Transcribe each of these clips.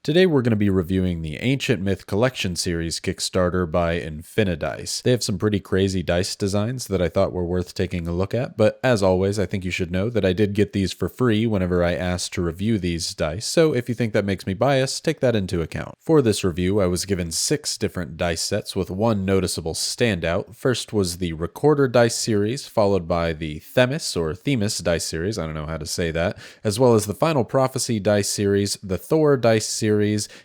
Today we're going to be reviewing the Ancient Myth Collection Series Kickstarter by Dice. They have some pretty crazy dice designs that I thought were worth taking a look at, but as always, I think you should know that I did get these for free whenever I asked to review these dice, so if you think that makes me biased, take that into account. For this review, I was given 6 different dice sets with one noticeable standout. First was the Recorder Dice Series, followed by the Themis or Themis Dice Series, I don't know how to say that, as well as the Final Prophecy Dice Series, the Thor Dice Series,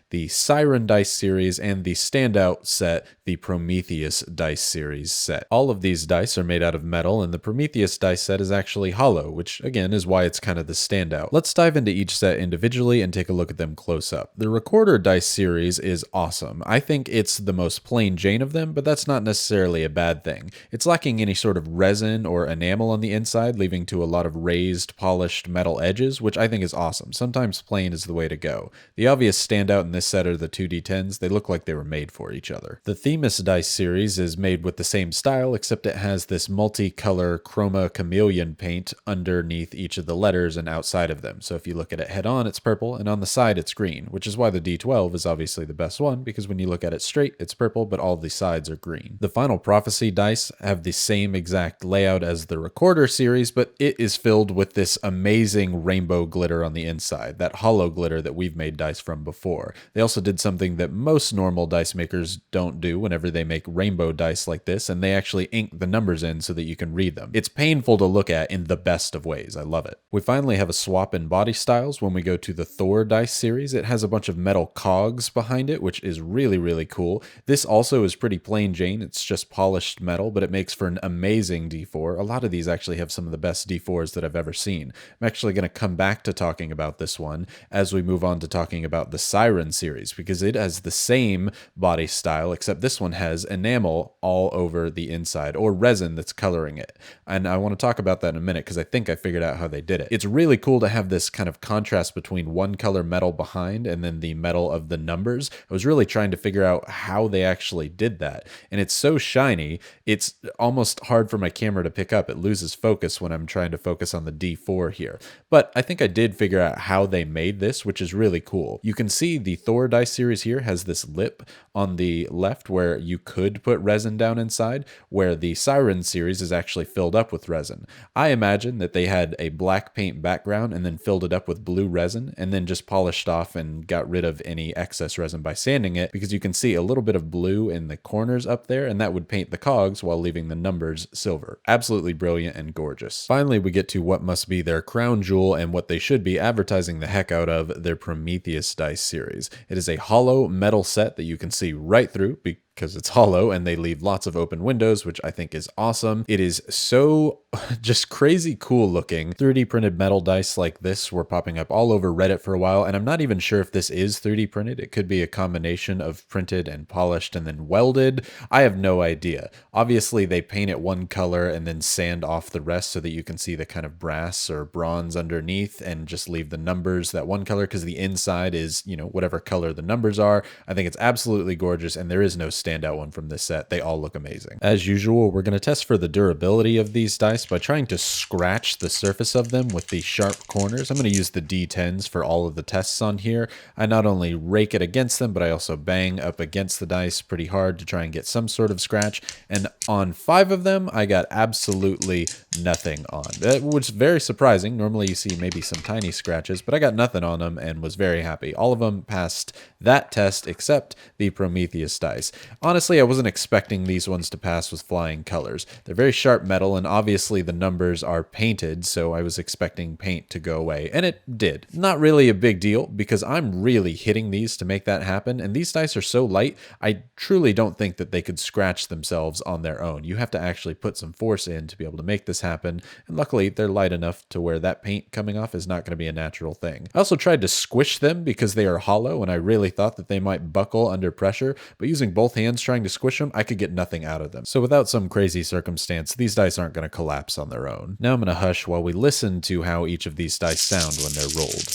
the Siren Dice Series, and the standout set, the Prometheus Dice Series set. All of these dice are made out of metal, and the Prometheus dice set is actually hollow, which again is why it's kind of the standout. Let's dive into each set individually and take a look at them close up. The Recorder Dice Series is awesome. I think it's the most plain Jane of them, but that's not necessarily a bad thing. It's lacking any sort of resin or enamel on the inside, leaving to a lot of raised, polished metal edges, which I think is awesome. Sometimes plain is the way to go. The obvious standout in this set are the 2d10s. They look like they were made for each other. The Themis Dice Series is made with the same style, except it has this multicolor chroma chameleon paint underneath each of the letters and outside of them. So if you look at it head on, it's purple, and on the side, it's green, which is why the D12 is obviously the best one, because when you look at it straight, it's purple, but all the sides are green. The Final Prophecy dice have the same exact layout as the Recorder series, but it is filled with this amazing rainbow glitter on the inside, that hollow glitter that we've made dice from before. They also did something that most normal dice makers don't do whenever they make rainbow dice like this, and they actually ink the numbers in so that you can read them. It's painful to look at in the best of ways. I love it. We finally have a swap in body styles when we go to the Thor dice series. It has a bunch of metal cogs behind it, which is really, really cool. This also is pretty plain Jane. It's just polished metal, but it makes for an amazing D4. A lot of these actually have some of the best D4s that I've ever seen. I'm actually going to come back to talking about this one as we move on to talking about the Siren series, because it has the same body style, except this one has enamel all over the inside, or resin that's coloring it. And I want to talk about that in a minute, because I think I figured out how they did it. It's really cool to have this kind of contrast between one color metal behind and then the metal of the numbers. I was really trying to figure out how they actually did that. And it's so shiny, it's almost hard for my camera to pick up. It loses focus when I'm trying to focus on the D4 here. But I think I did figure out how they made this, which is really cool. You can see the Thor dice series here has this lip on the left where you could put resin down inside, where the Siren series is actually filled up with resin. I imagine that they had a black paint background and then filled it up with blue resin and then just polished off and got rid of any excess resin by sanding it, because you can see a little bit of blue in the corners up there, and that would paint the cogs while leaving the numbers silver. Absolutely brilliant and gorgeous. Finally, we get to what must be their crown jewel and what they should be advertising the heck out of, their Prometheus Dice series. It is a hollow metal set that you can see right through because it's hollow, and they leave lots of open windows, which I think is awesome. It is so just crazy cool looking. 3D printed metal dice like this were popping up all over Reddit for a while, and I'm not even sure if this is 3D printed. It could be a combination of printed and polished and then welded. I have no idea. Obviously, they paint it one color and then sand off the rest so that you can see the kind of brass or bronze underneath, and just leave the numbers that one color, because the inside is, whatever color the numbers are. I think it's absolutely gorgeous, and there is no standout one from this set. They all look amazing. As usual, we're going to test for the durability of these dice by trying to scratch the surface of them with the sharp corners. I'm going to use the D10s for all of the tests on here. I not only rake it against them, but I also bang up against the dice pretty hard to try and get some sort of scratch. And on 5 of them, I got absolutely nothing on. That was very surprising. Normally you see maybe some tiny scratches, but I got nothing on them and was very happy. All of them passed that test except the Prometheus dice. Honestly, I wasn't expecting these ones to pass with flying colors. They're very sharp metal, and obviously the numbers are painted, so I was expecting paint to go away, and it did. Not really a big deal, because I'm really hitting these to make that happen, and these dice are so light, I truly don't think that they could scratch themselves on their own. You have to actually put some force in to be able to make this happen, and luckily they're light enough to where that paint coming off is not going to be a natural thing. I also tried to squish them because they are hollow, and I really thought that they might buckle under pressure, but using both hands trying to squish them, I could get nothing out of them. So without some crazy circumstance, these dice aren't going to collapse on their own. Now I'm going to hush while we listen to how each of these dice sound when they're rolled.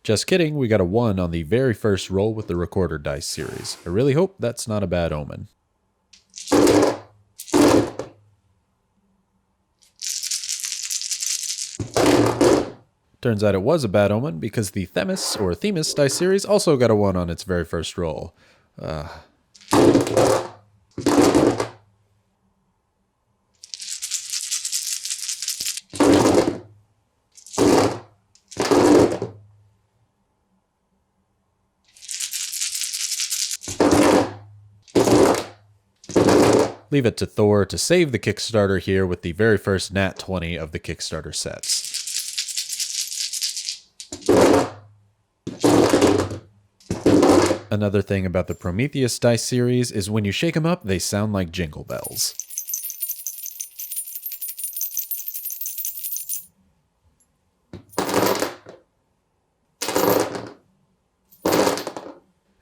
Just kidding, we got a 1 on the very first roll with the Recorder Dice series. I really hope that's not a bad omen. Turns out it was a bad omen because the Themis or Themis dice series also got a 1 on its very first roll. Leave it to Thor to save the Kickstarter here with the very first nat 20 of the Kickstarter sets. Another thing about the Prometheus Dice series is when you shake them up, they sound like jingle bells.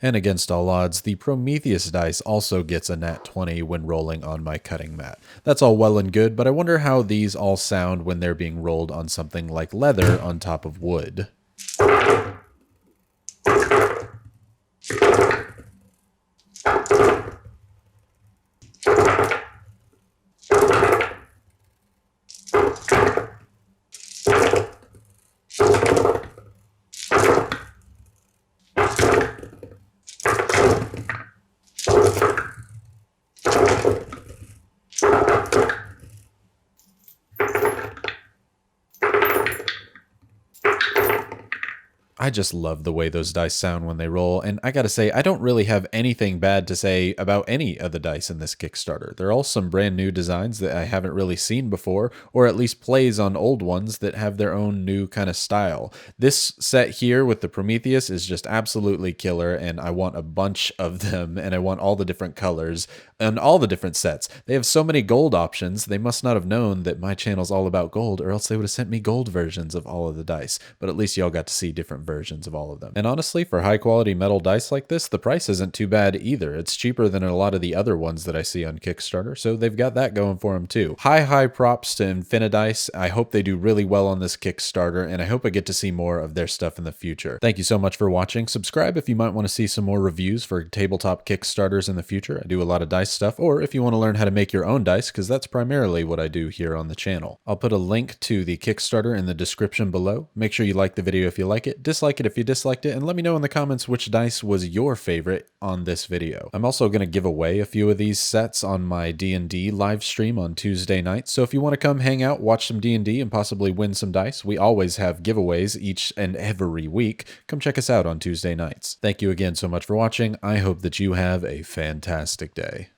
And against all odds, the Prometheus dice also gets a nat 20 when rolling on my cutting mat. That's all well and good, but I wonder how these all sound when they're being rolled on something like leather on top of wood. I just love the way those dice sound when they roll, and I gotta say, I don't really have anything bad to say about any of the dice in this Kickstarter. They're all some brand new designs that I haven't really seen before, or at least plays on old ones that have their own new kind of style. This set here with the Prometheus is just absolutely killer, and I want a bunch of them, and I want all the different colors and all the different sets. They have so many gold options, they must not have known that my channel's all about gold, or else they would have sent me gold versions of all of the dice, but at least y'all got to see different versions of all of them. And honestly, for high quality metal dice like this, the price isn't too bad either. It's cheaper than a lot of the other ones that I see on Kickstarter, so they've got that going for them too. High props to Infinidice. I hope they do really well on this Kickstarter, and I hope I get to see more of their stuff in the future. Thank you so much for watching. Subscribe if you might want to see some more reviews for tabletop Kickstarters in the future. I do a lot of dice stuff, or if you want to learn how to make your own dice, because that's primarily what I do here on the channel. I'll put a link to the Kickstarter in the description below. Make sure you like the video if you like it, dislike it if you disliked it, and let me know in the comments which dice was your favorite on this video. I'm also going to give away a few of these sets on my D&D live stream on Tuesday nights, so if you want to come hang out, watch some D&D, and possibly win some dice, we always have giveaways each and every week. Come check us out on Tuesday nights. Thank you again so much for watching. I hope that you have a fantastic day.